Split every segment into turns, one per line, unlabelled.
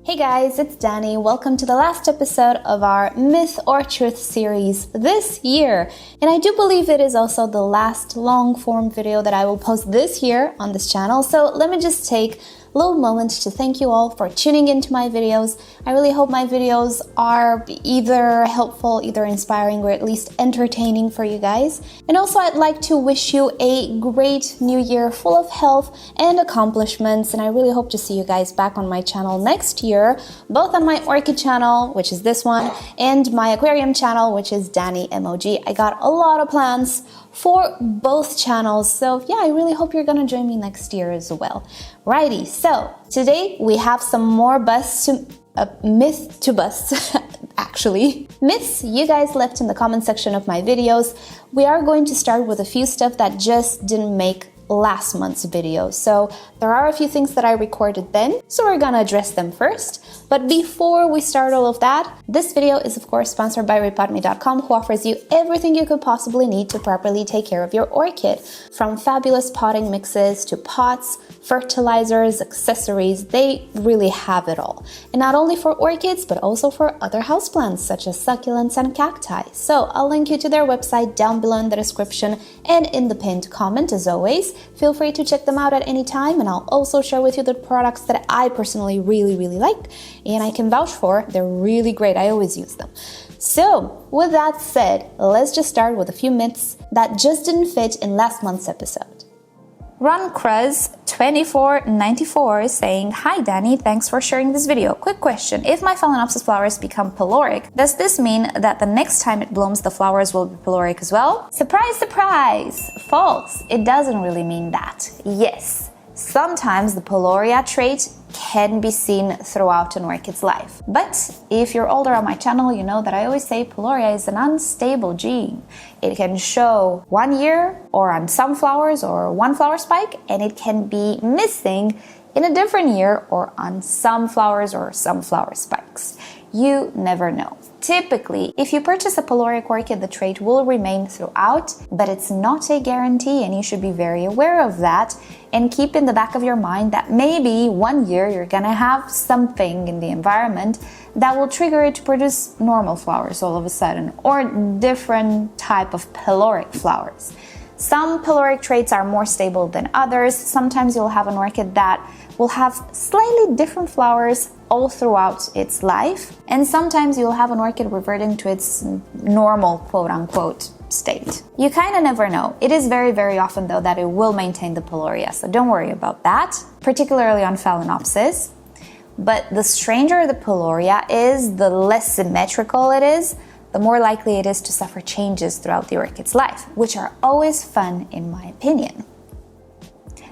Hey guys, it's Danny. Welcome to the last episode of our MissOrchid series this year. And I do believe it is also the last long form video that I will post this year on this channel. So let me just take a little moment to thank you all for tuning into my videos. I really hope my videos are either helpful, either inspiring, or at least entertaining for you guys. And also I'd like to wish you a great new year full of health and accomplishments. And I really hope to see you guys back on my channel next year, both on my orchid channel, which is this one, and my aquarium channel, which is Danny MOG. I got a lot of plans for both channels, so yeah, I really hope you're gonna join me next year as well. Righty, so today we have some more myth to bust actually. Myths you guys left in the comment section of my videos. We are going to start with a few stuff that just didn't make last month's video. So there are a few things that I recorded then, so we're gonna address them first. But before we start all of that, this video is of course sponsored by rePotme.com, who offers you everything you could possibly need to properly take care of your orchid. From fabulous potting mixes to pots, fertilizers, accessories, they really have it all. And not only for orchids, but also for other houseplants such as succulents and cacti. So I'll link you to their website down below in the description and in the pinned comment as always. Feel free to check them out at any time, and I'll also share with you the products that I personally really like and I can vouch for. They're really great. I always use them. So with that said, let's just start with a few myths that just didn't fit in last month's episode. Ron Cruz 2494 is saying, "Hi Danny, thanks for sharing this video. Quick question, if my Phalaenopsis flowers become peloric, does this mean that the next time it blooms the flowers will be peloric as well?" Surprise, surprise! False. It doesn't really mean that. Yes, sometimes the peloria trait can be seen throughout an orchid's life. But if you're older on my channel, you know that I always say peloria is an unstable gene. It can show 1 year or on some flowers or one flower spike, and it can be missing in a different year or on some flowers or some flower spikes. You never know. Typically, if you purchase a peloric orchid, the trait will remain throughout, but it's not a guarantee, and you should be very aware of that and keep in the back of your mind that maybe 1 year you're gonna have something in the environment that will trigger it to produce normal flowers all of a sudden, or different type of peloric flowers. Some peloric traits are more stable than others. Sometimes you'll have an orchid that will have slightly different flowers all throughout its life, and sometimes you'll have an orchid reverting to its normal quote-unquote state. You kind of never know. It is very often though that it will maintain the peloria, so don't worry about that, particularly on Phalaenopsis. But the stranger the peloria is, the less symmetrical it is, the more likely it is to suffer changes throughout the orchid's life, which are always fun in my opinion.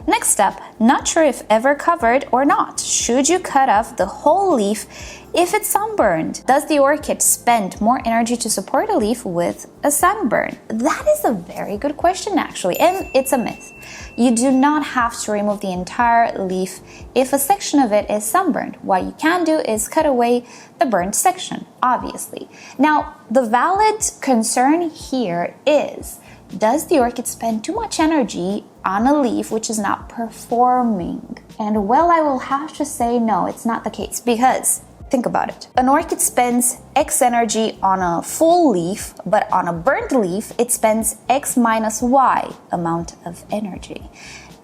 Next up, not sure if ever covered or not. Should you cut off the whole leaf if it's sunburned? Does the orchid spend more energy to support a leaf with a sunburn? That is a very good question actually, and it's a myth. You do not have to remove the entire leaf if a section of it is sunburned. What you can do is cut away the burnt section, obviously. Now, the valid concern here is, does the orchid spend too much energy on a leaf which is not performing? And well, I will have to say no, it's not the case, because think about it. An orchid spends X energy on a full leaf, but on a burnt leaf, it spends X minus Y amount of energy.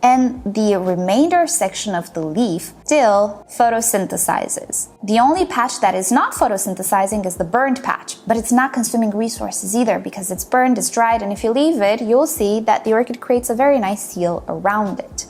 And the remainder section of the leaf still photosynthesizes. The only patch that is not photosynthesizing is the burned patch, but it's not consuming resources either because it's burned, it's dried, and if you leave it, you'll see that the orchid creates a very nice seal around it.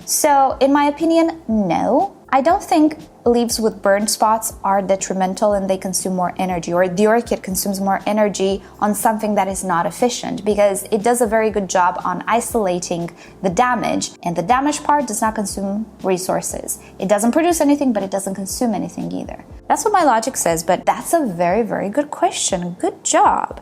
So in my opinion, no. I don't think leaves with burned spots are detrimental and they consume more energy, or the orchid consumes more energy on something that is not efficient, because it does a very good job on isolating the damage, and the damaged part does not consume resources. It doesn't produce anything, but it doesn't consume anything either. That's what my logic says, but that's a very good question. Good job.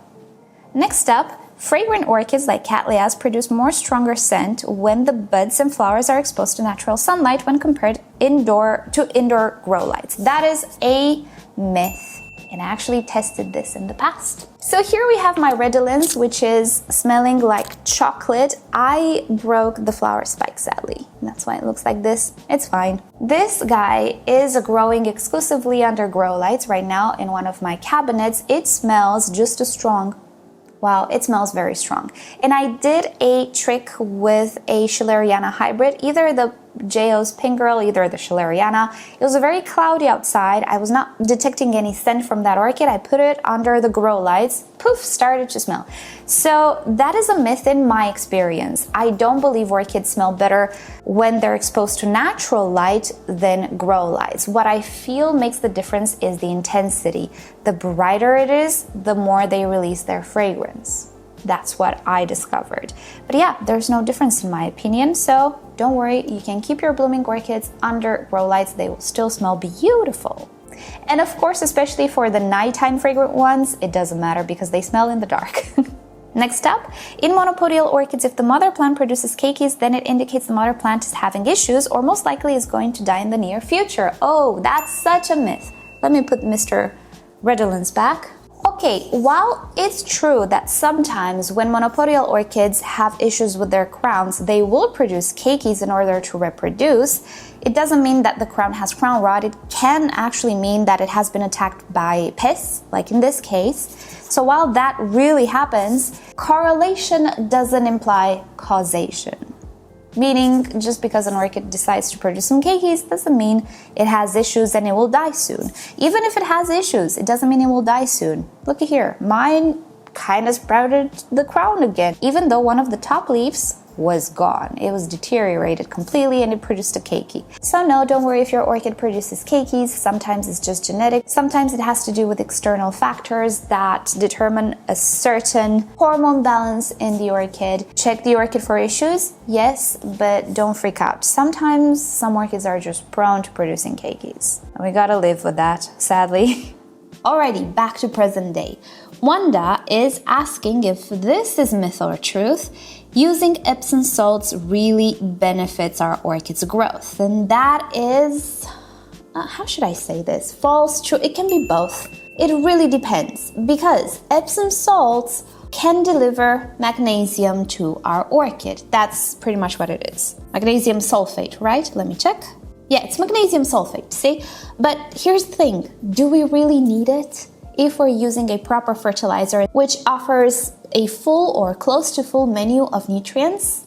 Next up, fragrant orchids like Cattleyas produce more stronger scent when the buds and flowers are exposed to natural sunlight when compared to indoor grow lights. That is a myth, and I actually tested this in the past. So here we have my redolence, which is smelling like chocolate. I broke the flower spike, sadly. That's why it looks like this. It's fine. This guy is growing exclusively under grow lights right now in one of my cabinets. It smells just as strong. Wow, it smells very strong. And I did a trick with a Schilleriana hybrid, either the J.O.'s Pink Girl, either the Schilleriana. It was very cloudy outside. I was not detecting any scent from that orchid. I put it under the grow lights. Poof, started to smell. So that is a myth in my experience. I don't believe orchids smell better when they're exposed to natural light than grow lights. What I feel makes the difference is the intensity. The brighter it is, the more they release their fragrance. That's what I discovered. But yeah, there's no difference in my opinion, so don't worry, you can keep your blooming orchids under grow lights. They will still smell beautiful. And of course, especially for the nighttime fragrant ones, it doesn't matter because they smell in the dark. Next up, in monopodial orchids, if the mother plant produces keikis, then it indicates the mother plant is having issues or most likely is going to die in the near future. Oh, that's such a myth. Let me put Mr. Redolence back. Okay, while it's true that sometimes when monopodial orchids have issues with their crowns, they will produce keikis in order to reproduce, it doesn't mean that the crown has crown rot. It can actually mean that it has been attacked by pests, like in this case. So while that really happens, correlation doesn't imply causation. Meaning, just because an orchid decides to produce some keikis doesn't mean it has issues and it will die soon. Even if it has issues, it doesn't mean it will die soon. Look at here, mine kind of sprouted the crown again, even though one of the top leaves was gone. It was deteriorated completely and it produced a keiki. So no, don't worry if your orchid produces keikis. Sometimes it's just genetic. Sometimes it has to do with external factors that determine a certain hormone balance in the orchid. Check the orchid for issues, yes, but don't freak out. Sometimes some orchids are just prone to producing keikis. And we gotta live with that, sadly. Alrighty, back to present day. Wanda is asking if this is myth or truth. Using Epsom salts really benefits our orchid's growth. And that is, how should I say this? False, true, it can be both. It really depends because Epsom salts can deliver magnesium to our orchid. That's pretty much what it is. Magnesium sulfate, right? Let me check. Yeah, it's magnesium sulfate, see? But here's the thing, do we really need it? If we're using a proper fertilizer which offers a full or close to full menu of nutrients,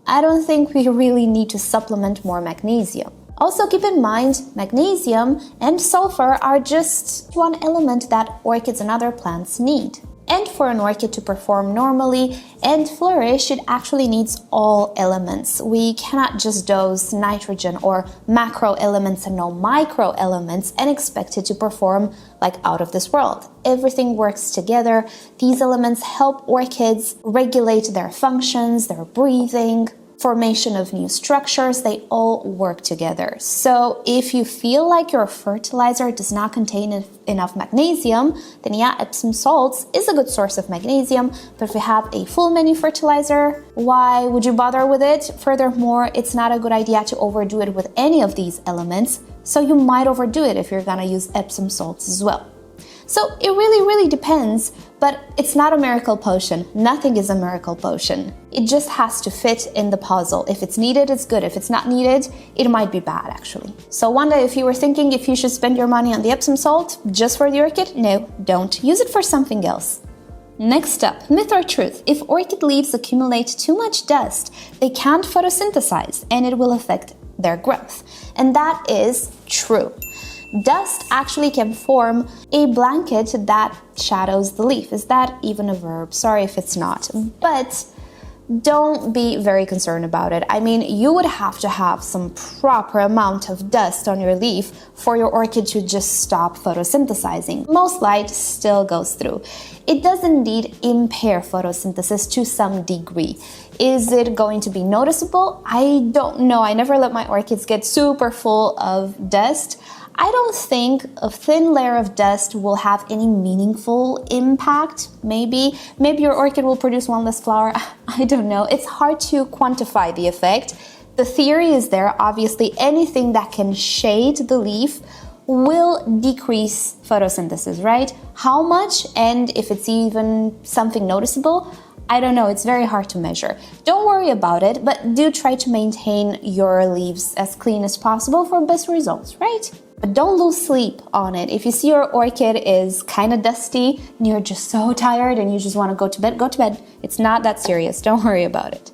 I don't think we really need to supplement more magnesium. Also keep in mind, magnesium and sulfur are just one element that orchids and other plants need. And for an orchid to perform normally and flourish, it actually needs all elements. We cannot just dose nitrogen or macro elements and no micro elements and expect it to perform like out of this world. Everything works together. These elements help orchids regulate their functions, their breathing, formation of new structures, they all work together. So if you feel like your fertilizer does not contain enough magnesium, then yeah, Epsom salts is a good source of magnesium, but if you have a full menu fertilizer, why would you bother with it? Furthermore, it's not a good idea to overdo it with any of these elements, so you might overdo it if you're gonna use Epsom salts as well. So it really depends, but it's not a miracle potion. Nothing is a miracle potion. It just has to fit in the puzzle. If it's needed, it's good. If it's not needed, it might be bad actually. So Wanda, if you were thinking if you should spend your money on the Epsom salt just for the orchid, no, don't. Use it for something else. Next up, myth or truth? If orchid leaves accumulate too much dust, they can't photosynthesize and it will affect their growth. And that is true. Dust actually can form a blanket that shadows the leaf. Is that even a verb? Sorry if it's not. But don't be very concerned about it. I mean, you would have to have some proper amount of dust on your leaf for your orchid to just stop photosynthesizing. Most light still goes through. It does indeed impair photosynthesis to some degree. Is it going to be noticeable? I don't know. I never let my orchids get super full of dust. I don't think a thin layer of dust will have any meaningful impact. Maybe your orchid will produce one less flower. I don't know. It's hard to quantify the effect. The theory is there. Obviously, anything that can shade the leaf will decrease photosynthesis, right? How much, and if it's even something noticeable, I don't know, it's very hard to measure. Don't worry about it, but do try to maintain your leaves as clean as possible for best results, right? But don't lose sleep on it. If you see your orchid is kind of dusty and you're just so tired and you just want to go to bed, go to bed. It's not that serious. Don't worry about it.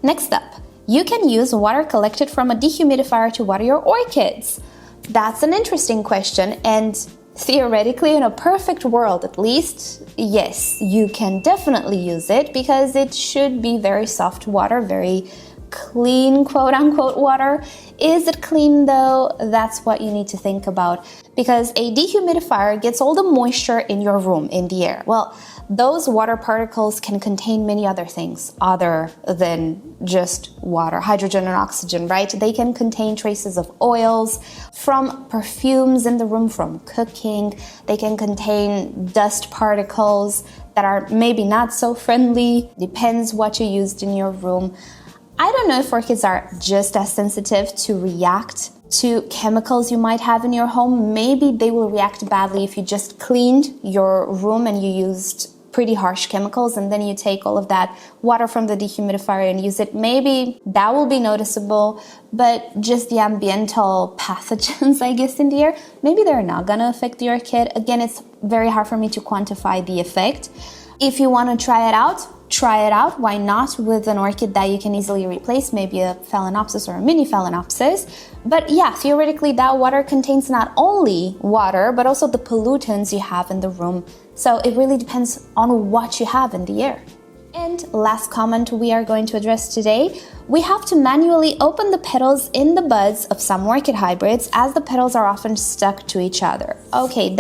Next up, you can use water collected from a dehumidifier to water your orchids. That's an interesting question, and theoretically, in a perfect world at least, yes, you can definitely use it because it should be very soft water, very clean, quote-unquote water. Is it clean though? That's what you need to think about, because a dehumidifier gets all the moisture in your room, in the air. Well, those water particles can contain many other things other than just water, hydrogen and oxygen, right? They can contain traces of oils from perfumes in the room, from cooking. They can contain dust particles that are maybe not so friendly, depends what you used in your room. I don't know if orchids are just as sensitive to react to chemicals you might have in your home. Maybe they will react badly if you just cleaned your room and you used pretty harsh chemicals and then you take all of that water from the dehumidifier and use it. Maybe that will be noticeable, but just the ambiental pathogens, I guess, in the air, maybe they're not gonna affect the orchid. Again, it's very hard for me to quantify the effect. If you want to try it out, why not, with an orchid that you can easily replace, maybe a phalaenopsis or a mini phalaenopsis. But yeah, theoretically that water contains not only water, but also the pollutants you have in the room. So it really depends on what you have in the air. And last comment we are going to address today, we have to manually open the petals in the buds of some orchid hybrids, as the petals are often stuck to each other. Okay,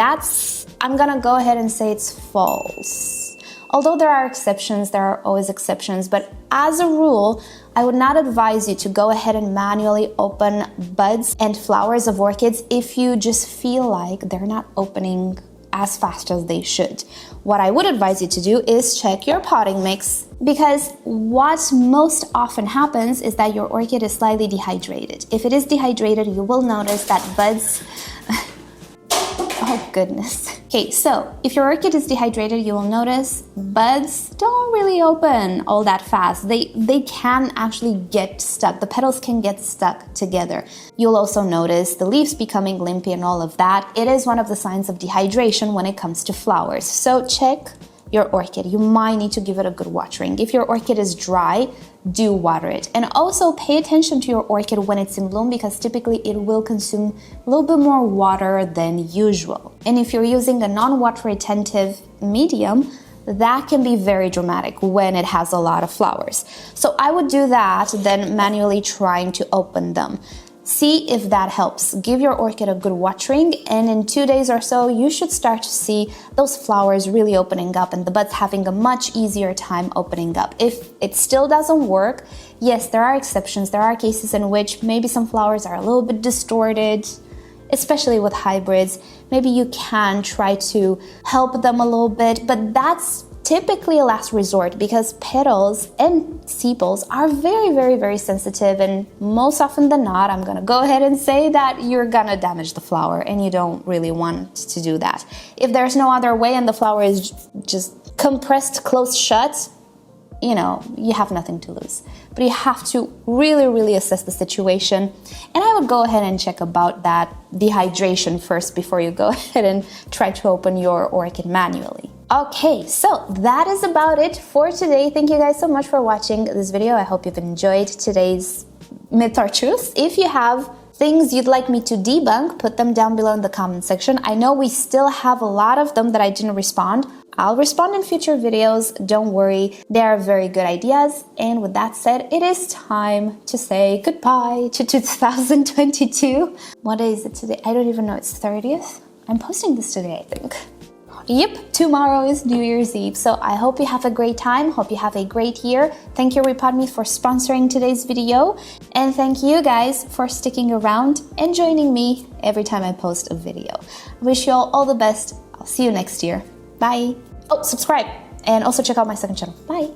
I'm gonna go ahead and say it's false. Although there are exceptions, there are always exceptions, but as a rule, I would not advise you to go ahead and manually open buds and flowers of orchids if you just feel like they're not opening as fast as they should. What I would advise you to do is check your potting mix, because what most often happens is that your orchid is slightly dehydrated. If it is dehydrated, you will notice that buds... Oh goodness. Okay, so if your orchid is dehydrated, you will notice buds don't really open all that fast. They can actually get stuck. The petals can get stuck together. You'll also notice the leaves becoming limpy and all of that. It is one of the signs of dehydration when it comes to flowers. So check your orchid. You might need to give it a good watering. If your orchid is dry, do water it. And also pay attention to your orchid when it's in bloom, because typically it will consume a little bit more water than usual. And if you're using a non-water retentive medium, that can be very dramatic when it has a lot of flowers. So I would do that, then manually trying to open them. See if that helps. Give your orchid a good watering, and in 2 days or so, you should start to see those flowers really opening up and the buds having a much easier time opening up. If it still doesn't work, yes, there are exceptions. There are cases in which maybe some flowers are a little bit distorted, especially with hybrids. Maybe you can try to help them a little bit, but that's typically a last resort, because petals and sepals are very, very, very sensitive, and most often than not, I'm gonna go ahead and say that you're gonna damage the flower, and you don't really want to do that. If there's no other way and the flower is just compressed, closed shut, you know, you have nothing to lose. But you have to really, really assess the situation. And I would go ahead and check about that dehydration first before you go ahead and try to open your orchid manually. Okay, so that is about it for today. Thank you guys so much for watching this video. I hope you've enjoyed today's Myth or Truth. If you have things you'd like me to debunk, put them down below in the comment section. I know we still have a lot of them that I didn't respond. I'll respond in future videos, don't worry. They are very good ideas. And with that said, it is time to say goodbye to 2022. What day is it today? I don't even know, it's 30th? I'm posting this today, I think. Yep, tomorrow is New Year's Eve, so I hope you have a great time, hope you have a great year. Thank you rePotme for sponsoring today's video, and thank you guys for sticking around and joining me every time I post a video. I wish you all the best. I'll see you next year. Bye. Oh, subscribe, and also check out my second channel. Bye.